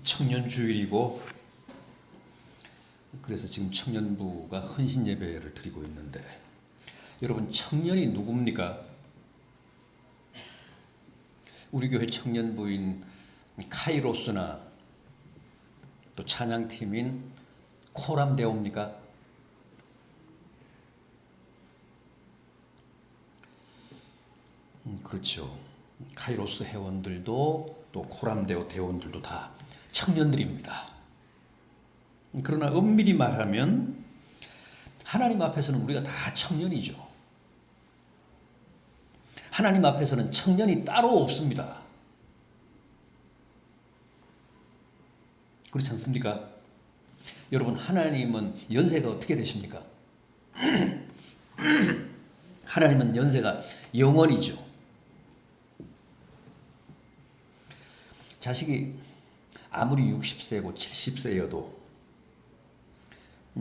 청년주일이고 그래서 지금 청년부가 헌신 예배를 드리고 있는데 여러분 청년이 누굽니까? 우리 교회 청년부인 카이로스나 또 찬양팀인 코람데오입니까? 그렇죠. 카이로스 회원들도 또 코람데오 대원들도 다 청년들입니다. 그러나 엄밀히 말하면 하나님 앞에서는 우리가 다 청년이죠. 하나님 앞에서는 청년이 따로 없습니다. 그렇지 않습니까? 여러분, 하나님은 연세가 어떻게 되십니까? 하나님은 연세가 영원이죠. 자식이 아무리 60세고 70세여도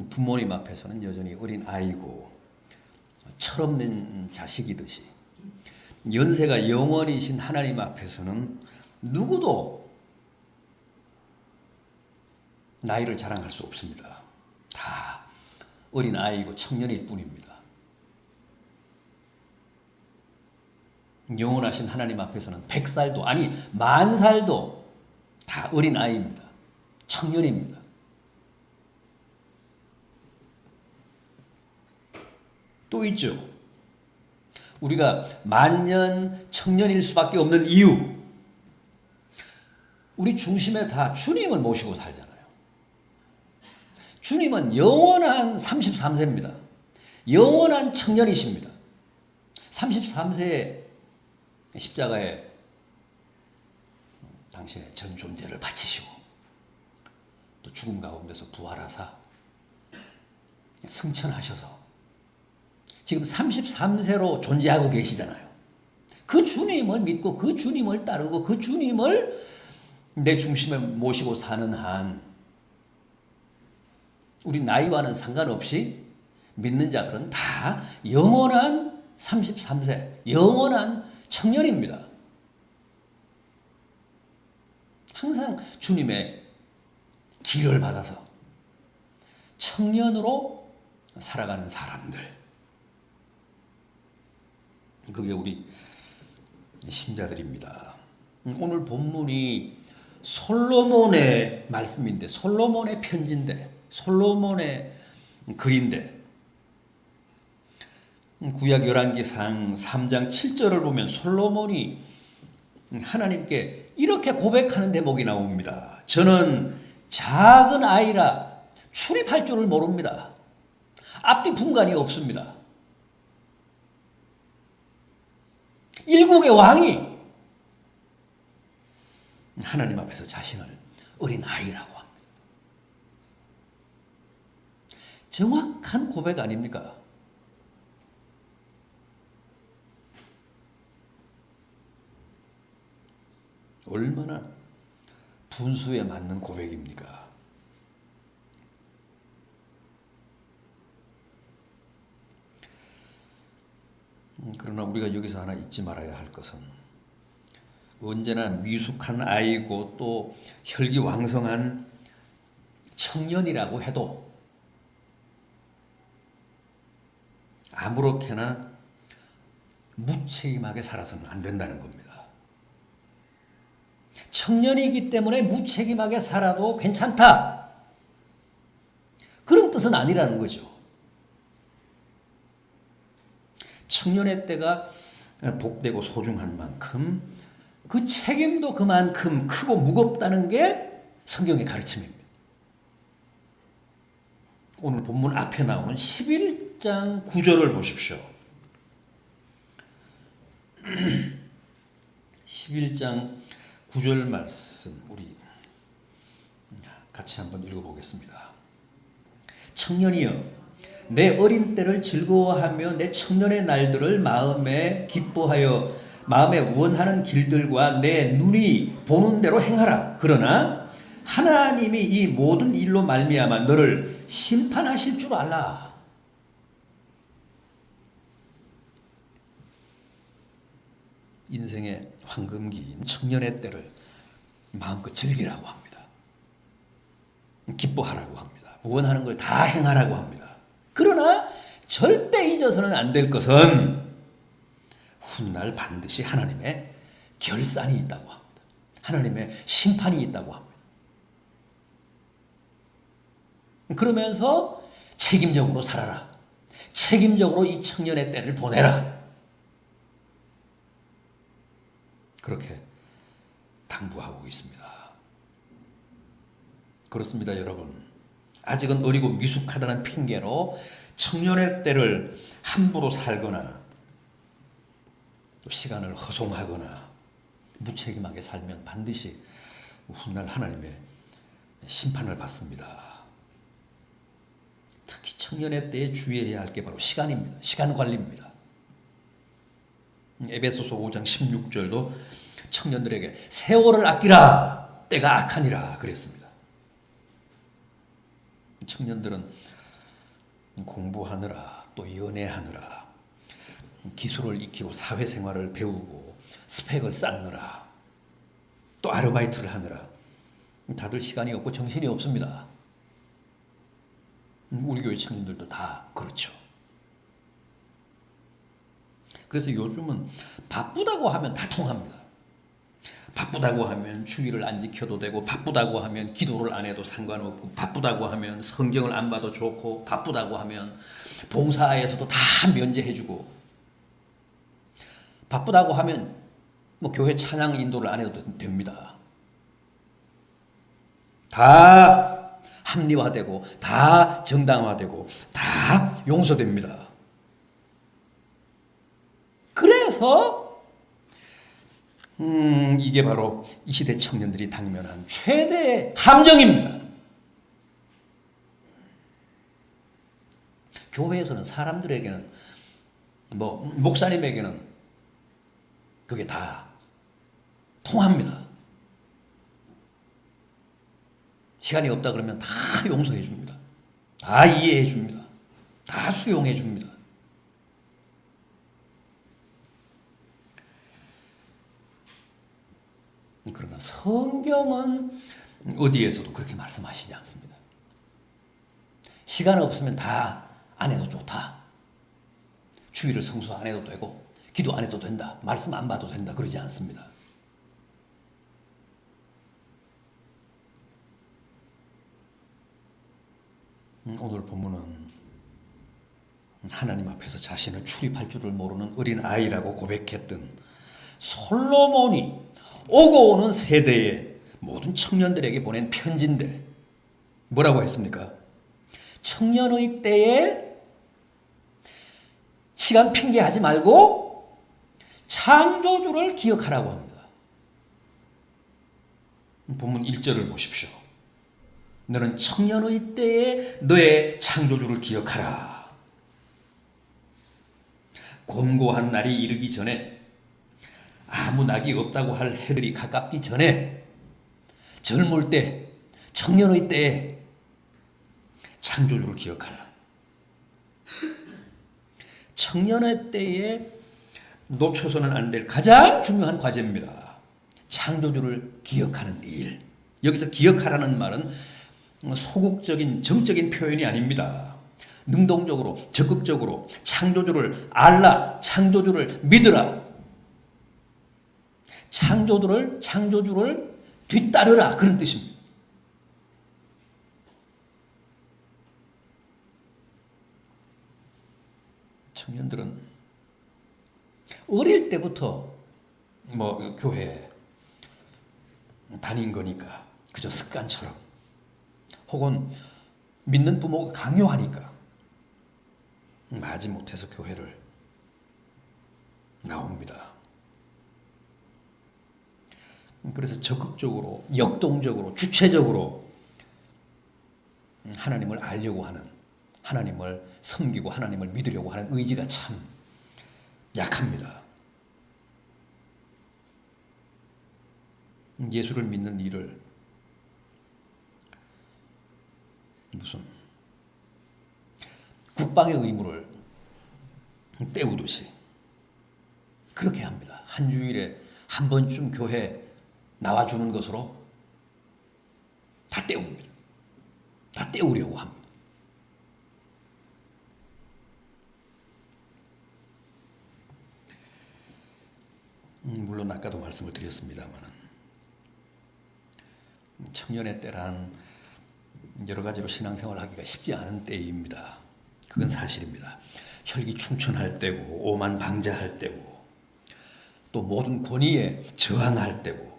부모님 앞에서는 여전히 어린 아이고 철없는 자식이듯이 연세가 영원이신 하나님 앞에서는 누구도 나이를 자랑할 수 없습니다. 다 어린 아이고 청년일 뿐입니다. 영원하신 하나님 앞에서는 100살도 아니 10,000살도 다 어린 아이입니다. 청년입니다. 또 있죠. 우리가 만년 청년일 수밖에 없는 이유. 우리 중심에 다 주님을 모시고 살잖아요. 주님은 영원한 33세입니다. 영원한 청년이십니다. 33세에 십자가에 당신의 전 존재를 바치시고 또 죽음 가운데서 부활하사 승천하셔서 지금 33세로 존재하고 계시잖아요. 그 주님을 믿고 그 주님을 따르고 그 주님을 내 중심에 모시고 사는 한 우리 나이와는 상관없이 믿는 자들은 다 영원한 33세, 영원한 청년입니다. 항상 주님의 길을 받아서 청년으로 살아가는 사람들. 그게 우리 신자들입니다. 오늘 본문이 솔로몬의 말씀인데, 솔로몬의 편지인데, 솔로몬의 글인데, 구약 열왕기상 3장 7절을 보면 솔로몬이 하나님께 이렇게 고백하는 대목이 나옵니다. 저는 작은 아이라 출입할 줄을 모릅니다. 앞뒤 분간이 없습니다. 일국의 왕이 하나님 앞에서 자신을 어린 아이라고 합니다. 정확한 고백 아닙니까? 얼마나 분수에 맞는 고백입니까? 그러나 우리가 여기서 하나 잊지 말아야 할 것은 언제나 미숙한 아이고 또 혈기왕성한 청년이라고 해도 아무렇게나 무책임하게 살아서는 안 된다는 겁니다. 청년이기 때문에 무책임하게 살아도 괜찮다. 그런 뜻은 아니라는 거죠. 청년의 때가 복되고 소중한 만큼 그 책임도 그만큼 크고 무겁다는 게 성경의 가르침입니다. 오늘 본문 앞에 나오는 11장 9절을 보십시오. 11장 9절 말씀 우리 같이 한번 읽어보겠습니다. 청년이여 내 어린 때를 즐거워하며 내 청년의 날들을 마음에 기뻐하여 마음에 원하는 길들과 내 눈이 보는 대로 행하라. 그러나 하나님이 이 모든 일로 말미암아 너를 심판하실 줄 알라. 인생의 황금기인 청년의 때를 마음껏 즐기라고 합니다. 기뻐하라고 합니다. 원하는 걸 다 행하라고 합니다. 그러나 절대 잊어서는 안 될 것은 훗날 반드시 하나님의 결산이 있다고 합니다. 하나님의 심판이 있다고 합니다. 그러면서 책임적으로 살아라. 책임적으로 이 청년의 때를 보내라. 그렇게 당부하고 있습니다. 그렇습니다, 여러분. 아직은 어리고 미숙하다는 핑계로 청년의 때를 함부로 살거나 또 시간을 허송하거나 무책임하게 살면 반드시 훗날 하나님의 심판을 받습니다. 특히 청년의 때에 주의해야 할 게 바로 시간입니다. 시간 관리입니다. 에베소서 5장 16절도 청년들에게 세월을 아끼라, 때가 악하니라 그랬습니다. 청년들은 공부하느라 또 연애하느라 기술을 익히고 사회생활을 배우고 스펙을 쌓느라 또 아르바이트를 하느라 다들 시간이 없고 정신이 없습니다. 우리 교회 청년들도 다 그렇죠. 그래서 요즘은 바쁘다고 하면 다 통합니다. 바쁘다고 하면 주의를 안 지켜도 되고, 바쁘다고 하면 기도를 안 해도 상관없고, 바쁘다고 하면 성경을 안 봐도 좋고, 바쁘다고 하면 봉사에서도 다 면제해주고, 바쁘다고 하면 뭐 교회 찬양 인도를 안 해도 됩니다. 다 합리화되고, 다 정당화되고, 다 용서됩니다. 그래서 이게 바로 이 시대 청년들이 당면한 최대의 함정입니다. 교회에서는 사람들에게는 목사님에게는 그게 다 통합니다. 시간이 없다 그러면 다 용서해 줍니다. 다 이해해 줍니다. 다 수용해 줍니다. 그러나 성경은 어디에서도 그렇게 말씀하시지 않습니다. 시간 없으면 다 안 해도 좋다. 주일을 성수 안 해도 되고 기도 안 해도 된다. 말씀 안 봐도 된다. 그러지 않습니다. 오늘 본문은 하나님 앞에서 자신을 출입할 줄을 모르는 어린 아이라고 고백했던 솔로몬이 오고 오는 세대의 모든 청년들에게 보낸 편지인데 뭐라고 했습니까? 청년의 때에 시간 핑계하지 말고 창조주를 기억하라고 합니다. 본문 1절을 보십시오. 너는 청년의 때에 너의 창조주를 기억하라. 곤고한 날이 이르기 전에, 아무 낙이 없다고 할 해들이 가깝기 전에, 젊을 때, 청년의 때에 창조주를 기억하라. 청년의 때에 놓쳐서는 안 될 가장 중요한 과제입니다. 창조주를 기억하는 일. 여기서 기억하라는 말은 소극적인 정적인 표현이 아닙니다. 능동적으로 적극적으로 창조주를 알라, 창조주를 믿으라, 창조주를 뒤따르라, 그런 뜻입니다. 청년들은 어릴 때부터 교회에 다닌 거니까 그저 습관처럼, 혹은 믿는 부모가 강요하니까 마지못해서 교회를 나옵니다. 그래서 적극적으로, 역동적으로, 주체적으로 하나님을 알려고 하는, 하나님을 섬기고 하나님을 믿으려고 하는 의지가 참 약합니다. 예수를 믿는 일을 무슨 국방의 의무를 때우듯이 그렇게 합니다. 한 주일에 한 번쯤 교회 나와주는 것으로 다 때웁니다. 다 때우려고 합니다. 물론 아까도 말씀을 드렸습니다만 청년의 때란 여러 가지로 신앙생활을 하기가 쉽지 않은 때입니다. 그건 사실입니다. 혈기 충천할 때고 오만 방자할 때고 또 모든 권위에 저항할 때고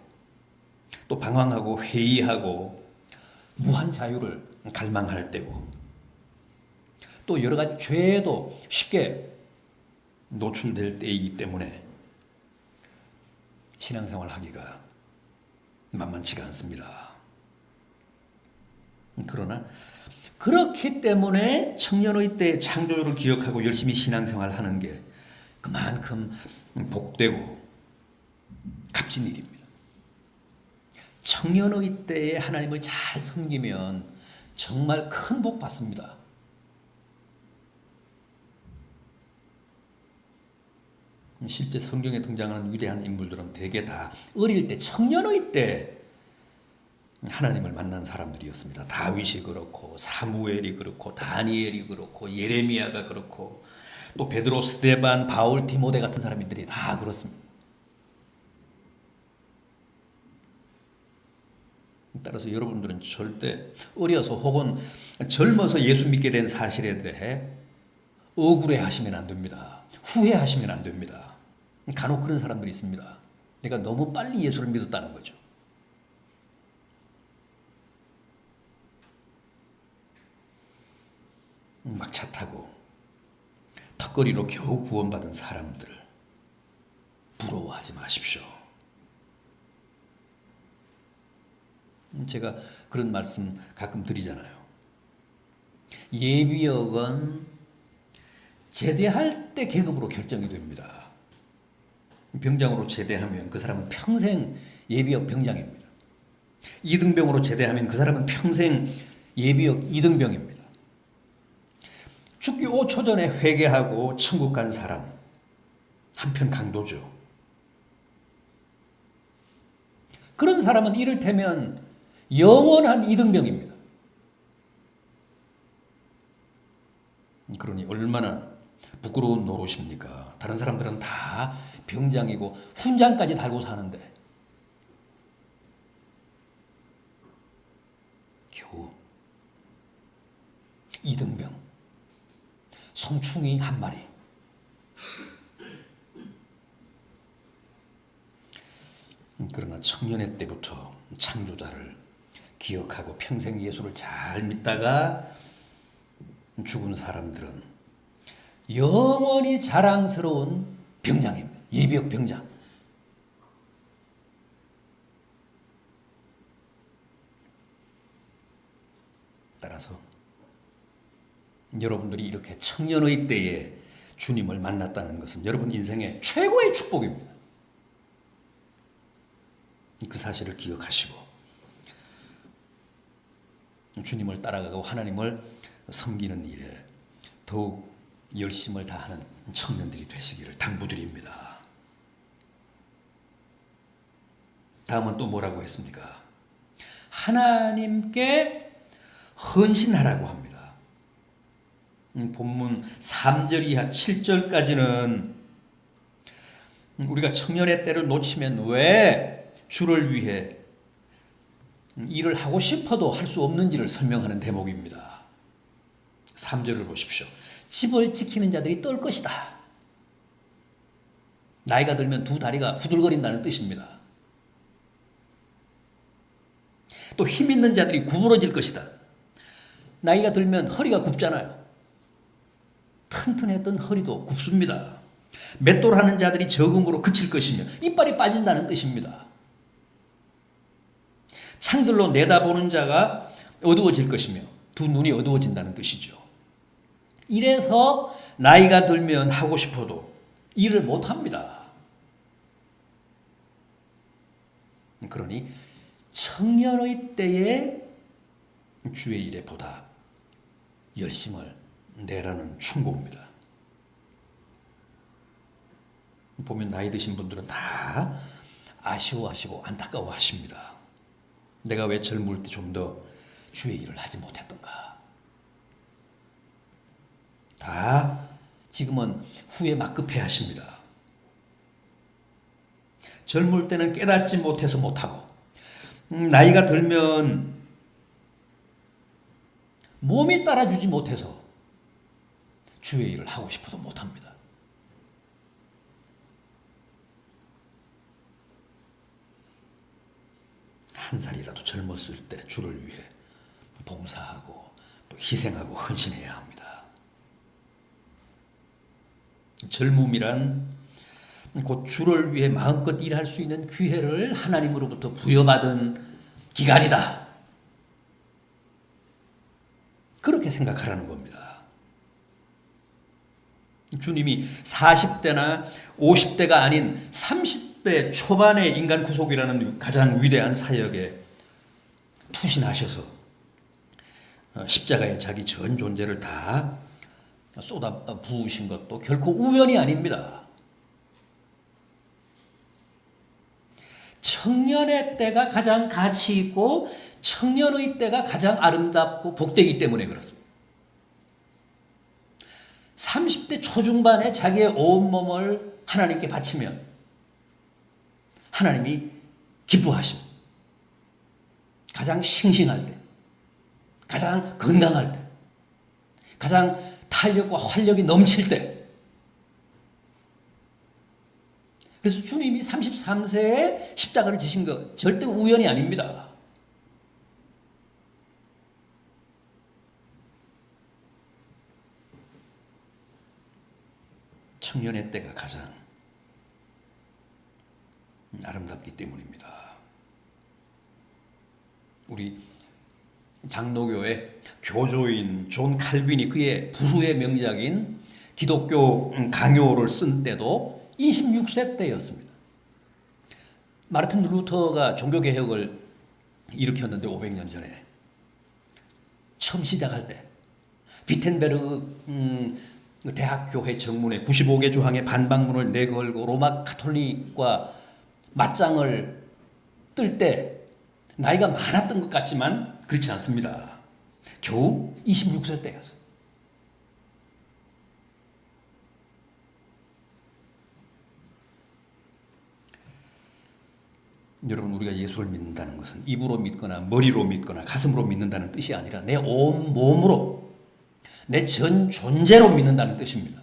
또 방황하고 회의하고 무한 자유를 갈망할 때고 또 여러 가지 죄에도 쉽게 노출될 때이기 때문에 신앙생활 하기가 만만치가 않습니다. 그러나 그렇기 때문에 청년의 때 창조주를 기억하고 열심히 신앙생활 하는 게 그만큼 복되고 값진 일입니다. 청년의 때에 하나님을 잘 섬기면 정말 큰 복 받습니다. 실제 성경에 등장하는 위대한 인물들은 대개 다 어릴 때 청년의 때 하나님을 만난 사람들이었습니다. 다윗이 그렇고 사무엘이 그렇고 다니엘이 그렇고 예레미야가 그렇고 또 베드로, 스데반, 바울, 디모데 같은 사람들이 다 그렇습니다. 따라서 여러분들은 절대 어려서 혹은 젊어서 예수 믿게 된 사실에 대해 억울해하시면 안 됩니다. 후회하시면 안 됩니다. 간혹 그런 사람들이 있습니다. 내가 너무 빨리 예수를 믿었다는 거죠. 막차 타고 턱걸이로 겨우 구원받은 사람들 부러워하지 마십시오. 제가 그런 말씀 가끔 드리잖아요. 예비역은 제대할 때 계급으로 결정이 됩니다. 병장으로 제대하면 그 사람은 평생 예비역 병장입니다. 2등병으로 제대하면 그 사람은 평생 예비역 2등병입니다. 죽기 5초 전에 회개하고 천국 간 사람 한편 강도죠. 그런 사람은 이를테면 영원한 2등병입니다. 그러니 얼마나 부끄러운 노릇입니까? 다른 사람들은 다 병장이고 훈장까지 달고 사는데 겨우 2등병 송충이 한 마리. 그러나 청년의 때부터 창조자를 기억하고 평생 예수를 잘 믿다가 죽은 사람들은 영원히 자랑스러운 병장입니다. 예비역 병장. 따라서 여러분들이 이렇게 청년의 때에 주님을 만났다는 것은 여러분 인생의 최고의 축복입니다. 그 사실을 기억하시고 주님을 따라가고 하나님을 섬기는 일에 더욱 열심을 다하는 청년들이 되시기를 당부드립니다. 다음은 또 뭐라고 했습니까? 하나님께 헌신하라고 합니다. 본문 3절 이하 7절까지는 우리가 청년의 때를 놓치면 왜 주를 위해 일을 하고 싶어도 할 수 없는지를 설명하는 대목입니다. 3절을 보십시오. 집을 지키는 자들이 떨 것이다. 나이가 들면 두 다리가 후들거린다는 뜻입니다. 또 힘 있는 자들이 구부러질 것이다. 나이가 들면 허리가 굽잖아요. 튼튼했던 허리도 굽습니다. 맷돌하는 자들이 적응으로 그칠 것이며 이빨이 빠진다는 뜻입니다. 창들로 내다보는 자가 어두워질 것이며 두 눈이 어두워진다는 뜻이죠. 이래서 나이가 들면 하고 싶어도 일을 못합니다. 그러니 청년의 때에 주의 일에 보다 열심을 내라는 충고입니다. 보면 나이 드신 분들은 다 아쉬워하시고 안타까워하십니다. 내가 왜 젊을 때 좀 더 주의 일을 하지 못했던가? 다 지금은 후회 막급해 하십니다. 젊을 때는 깨닫지 못해서 못하고, 나이가 들면 몸이 따라주지 못해서 주의 일을 하고 싶어도 못합니다. 한 살이라도 젊었을 때 주를 위해 봉사하고 또 희생하고 헌신해야 합니다. 젊음이란 곧 주를 위해 마음껏 일할 수 있는 기회를 하나님으로부터 부여받은 기간이다. 그렇게 생각하라는 겁니다. 주님이 40대나 50대가 아닌 30대 초반의 인간 구속이라는 가장 위대한 사역에 투신하셔서 십자가에 자기 전 존재를 다 쏟아 부으신 것도 결코 우연이 아닙니다. 청년의 때가 가장 가치 있고 청년의 때가 가장 아름답고 복되기 때문에 그렇습니다. 30대 초중반에 자기의 온몸을 하나님께 바치면 하나님이 기뻐하십니다. 가장 싱싱할 때, 가장 건강할 때, 가장 탄력과 활력이 넘칠 때. 그래서 주님이 33세에 십자가를 지신 것 절대 우연이 아닙니다. 청년의 때가 가장 아름답기 때문입니다. 우리 장로교의 교조인 존 칼빈이 그의 부후의 명작인 기독교 강요를 쓴 때도 26세 때였습니다. 마르틴 루터가 종교개혁을 일으켰는데 500년 전에 처음 시작할 때 비텐베르그 대학교회 정문에 95개 조항의 반박문을 내걸고 로마 가톨릭과 맞짱을 뜰 때 나이가 많았던 것 같지만 그렇지 않습니다. 겨우 26세 때였어요. 여러분, 우리가 예수를 믿는다는 것은 입으로 믿거나 머리로 믿거나 가슴으로 믿는다는 뜻이 아니라 내 온 몸으로, 내 전 존재로 믿는다는 뜻입니다.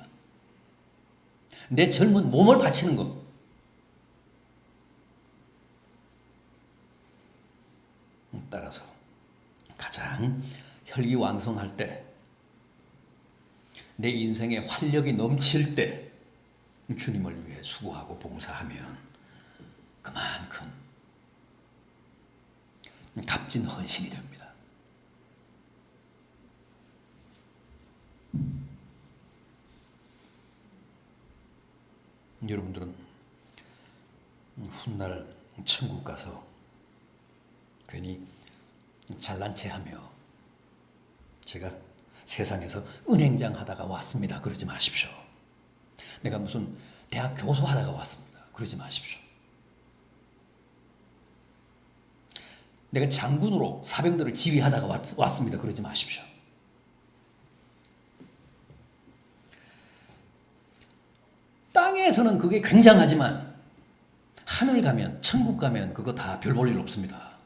내 젊은 몸을 바치는 것. 따라서 가장 혈기왕성할 때, 내 인생에 활력이 넘칠 때 주님을 위해 수고하고 봉사하면 그만큼 값진 헌신이 됩니다. 여러분들은 훗날 천국 가서 괜히 잘난 체하며 제가 세상에서 은행장 하다가 왔습니다 그러지 마십시오. 내가 무슨 대학 교수 하다가 왔습니다 그러지 마십시오. 내가 장군으로 사병들을 지휘하다가 왔습니다 그러지 마십시오. 땅에서는 그게 굉장하지만 하늘 가면, 천국 가면 그거 다 별 볼 일 없습니다.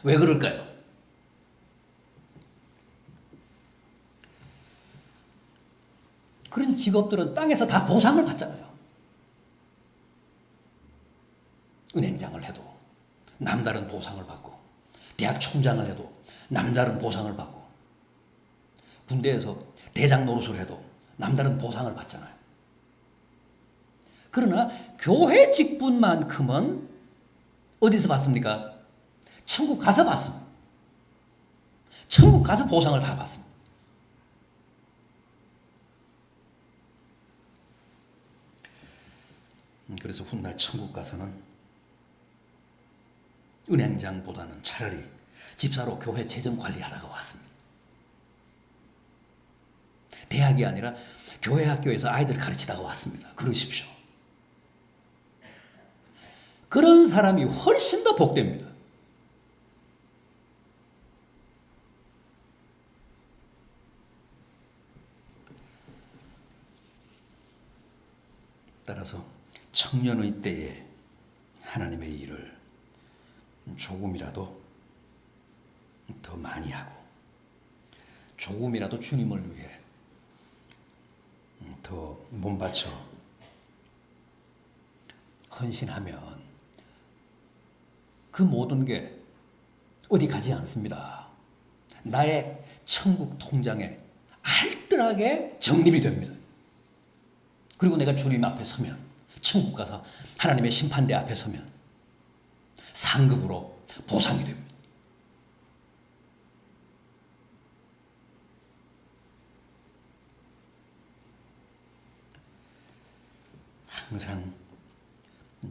왜 그럴까요? 그런 직업들은 땅에서 다 보상을 받잖아요. 은행장을 해도 남다른 보상을 받고, 대학 총장을 해도 남다른 보상을 받고, 군대에서 대장 노릇을 해도 남다른 보상을 받잖아요. 그러나 교회 직분만큼은 어디서 받습니까? 천국 가서 받습니다. 천국 가서 보상을 다 받습니다. 그래서 훗날 천국 가서는 은행장보다는 차라리 집사로 교회 재정 관리하다가 왔습니다. 대학이 아니라 교회 학교에서 아이들 가르치다가 왔습니다. 그러십시오. 그런 사람이 훨씬 더 복됩니다. 따라서 청년의 때에 하나님의 일을 조금이라도 더 많이 하고 조금이라도 주님을 위해 더 몸바쳐 헌신하면 그 모든 게 어디 가지 않습니다. 나의 천국 통장에 알뜰하게 적립이 됩니다. 그리고 내가 주님 앞에 서면, 천국 가서 하나님의 심판대 앞에 서면 상급으로 보상이 됩니다. 항상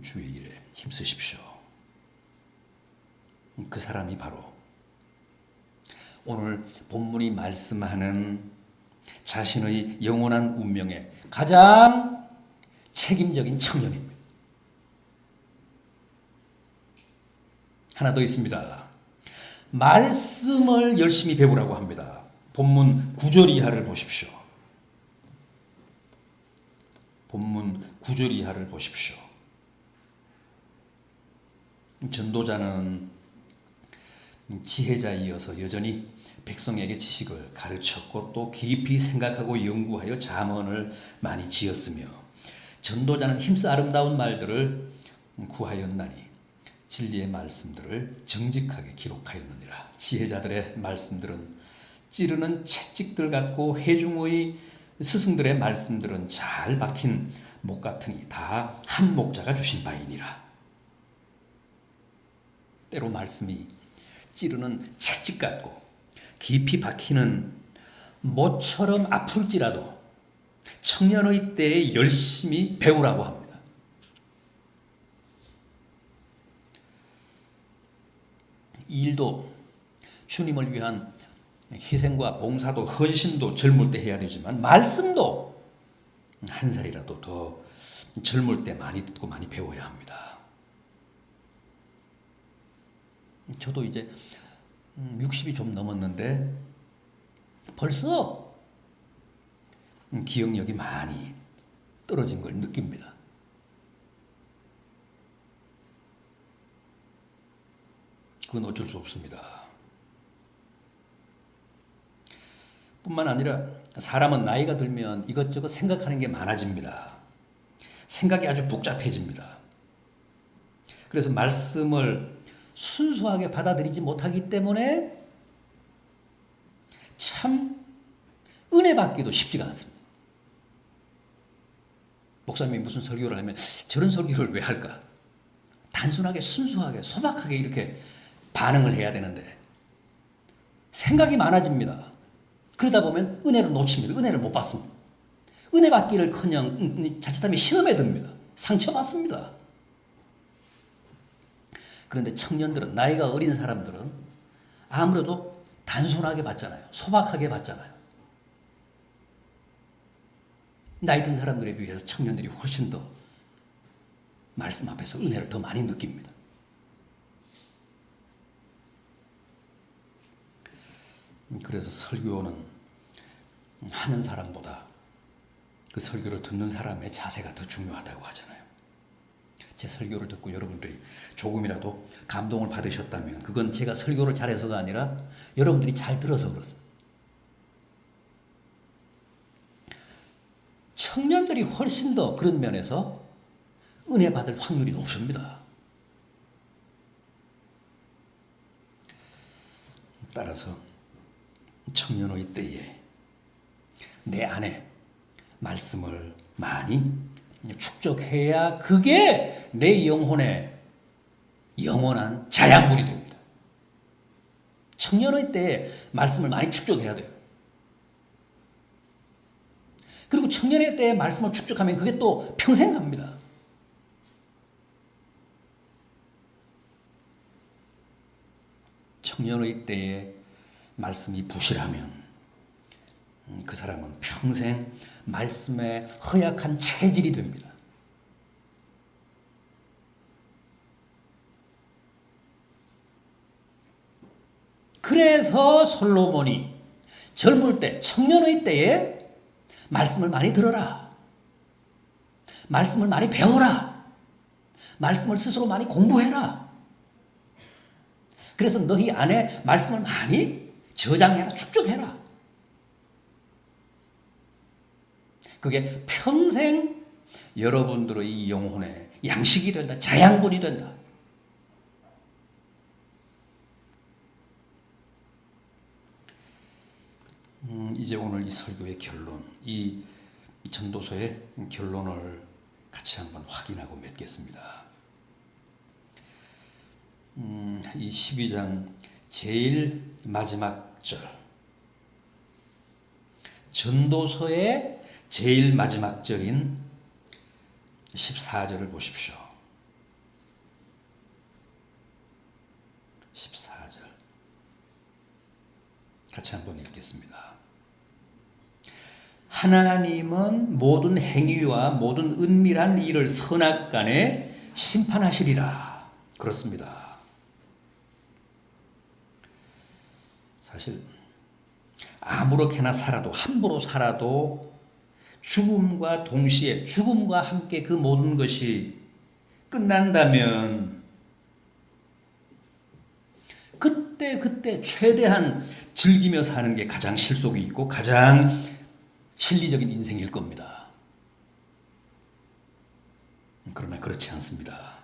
주의 일에 힘쓰십시오. 그 사람이 바로 오늘 본문이 말씀하는 자신의 영원한 운명에 가장 책임적인 청년입니다. 하나 더 있습니다. 말씀을 열심히 배우라고 합니다. 본문 9절 이하를 보십시오. 본문 9절 이하를 보십시오. 전도자는 지혜자이어서 여전히 백성에게 지식을 가르쳤고 또 깊이 생각하고 연구하여 잠언을 많이 지었으며 전도자는 힘써 아름다운 말들을 구하였나니 진리의 말씀들을 정직하게 기록하였느니라. 지혜자들의 말씀들은 찌르는 채찍들 같고 회중의 스승들의 말씀들은 잘 박힌 목 같으니 다 한 목자가 주신 바이니라. 때로 말씀이 찌르는 채찍 같고 깊이 박히는 모처럼 아플지라도 청년의 때에 열심히 배우라고 합니다. 이 일도 주님을 위한 희생과 봉사도 헌신도 젊을 때 해야 되지만 말씀도 한 살이라도 더 젊을 때 많이 듣고 많이 배워야 합니다. 저도 이제 60이 좀 넘었는데 벌써 기억력이 많이 떨어진 걸 느낍니다. 그건 어쩔 수 없습니다. 뿐만 아니라 사람은 나이가 들면 이것저것 생각하는 게 많아집니다. 생각이 아주 복잡해집니다. 그래서 말씀을 순수하게 받아들이지 못하기 때문에 참 은혜 받기도 쉽지가 않습니다. 목사님이 무슨 설교를 하면 저런 설교를 왜 할까? 단순하게 순수하게 소박하게 이렇게 반응을 해야 되는데 생각이 많아집니다. 그러다 보면 은혜를 놓칩니다. 은혜를 못 받습니다. 은혜 받기를커녕 자칫하면 시험에 듭니다. 상처받습니다. 그런데 청년들은, 나이가 어린 사람들은 아무래도 단순하게 받잖아요. 소박하게 받잖아요. 나이 든 사람들에 비해서 청년들이 훨씬 더 말씀 앞에서 은혜를 더 많이 느낍니다. 그래서 설교는 하는 사람보다 그 설교를 듣는 사람의 자세가 더 중요하다고 하잖아요. 제 설교를 듣고 여러분들이 조금이라도 감동을 받으셨다면 그건 제가 설교를 잘해서가 아니라 여러분들이 잘 들어서 그렇습니다. 청년들이 훨씬 더 그런 면에서 은혜 받을 확률이 높습니다. 따라서 청년의 때에 내 안에 말씀을 많이 축적해야 그게 내 영혼의 영원한 자양분이 됩니다. 청년의 때에 말씀을 많이 축적해야 돼요. 그리고 청년의 때에 말씀을 축적하면 그게 또 평생 갑니다. 청년의 때에 말씀이 부실하면 그 사람은 평생 말씀에 허약한 체질이 됩니다. 그래서 솔로몬이 젊을 때, 청년의 때에 말씀을 많이 들어라. 말씀을 많이 배워라. 말씀을 스스로 많이 공부해라. 그래서 너희 안에 말씀을 많이 저장해라, 축적해라. 그게 평생 여러분들의 영혼의 양식이 된다, 자양분이 된다. 이제 오늘 이 설교의 결론, 이 전도서의 결론을 같이 한번 확인하고 맺겠습니다. 이 12장 제일 마지막 절, 전도서의 제일 마지막 절인 14절을 보십시오. 14절 같이 한번 읽겠습니다. 하나님은 모든 행위와 모든 은밀한 일을 선악간에 심판하시리라. 그렇습니다. 사실 아무렇게나 살아도, 함부로 살아도 죽음과 동시에, 죽음과 함께 그 모든 것이 끝난다면 그때 최대한 즐기며 사는 게 가장 실속이 있고 가장 실리적인 인생일 겁니다. 그러나 그렇지 않습니다.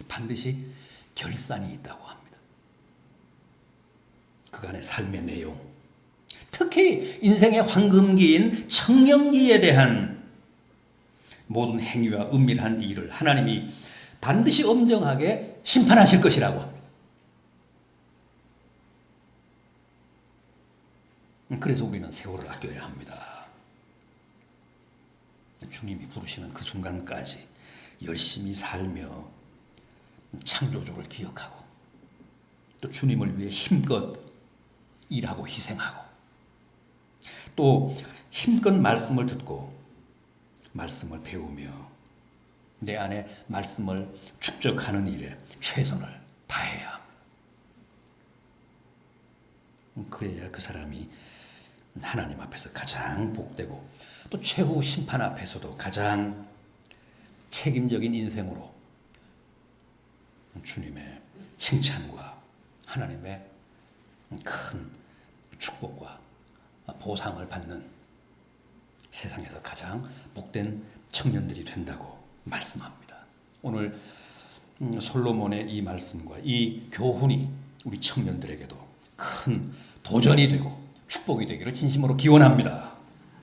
반드시 결산이 있다고 합니다. 그간의 삶의 내용, 특히 인생의 황금기인 청년기에 대한 모든 행위와 은밀한 일을 하나님이 반드시 엄정하게 심판하실 것이라고 합니다. 그래서 우리는 세월을 아껴야 합니다. 주님이 부르시는 그 순간까지 열심히 살며 창조주를 기억하고 또 주님을 위해 힘껏 일하고 희생하고 또 힘껏 말씀을 듣고 말씀을 배우며 내 안에 말씀을 축적하는 일에 최선을 다해야 합니다. 그래야 그 사람이 하나님 앞에서 가장 복되고 또 최후 심판 앞에서도 가장 책임적인 인생으로 주님의 칭찬과 하나님의 큰 축복과 보상을 받는 세상에서 가장 복된 청년들이 된다고 말씀합니다. 오늘 솔로몬의 이 말씀과 이 교훈이 우리 청년들에게도 큰 도전이 되고 축복이 되기를 진심으로 기원합니다.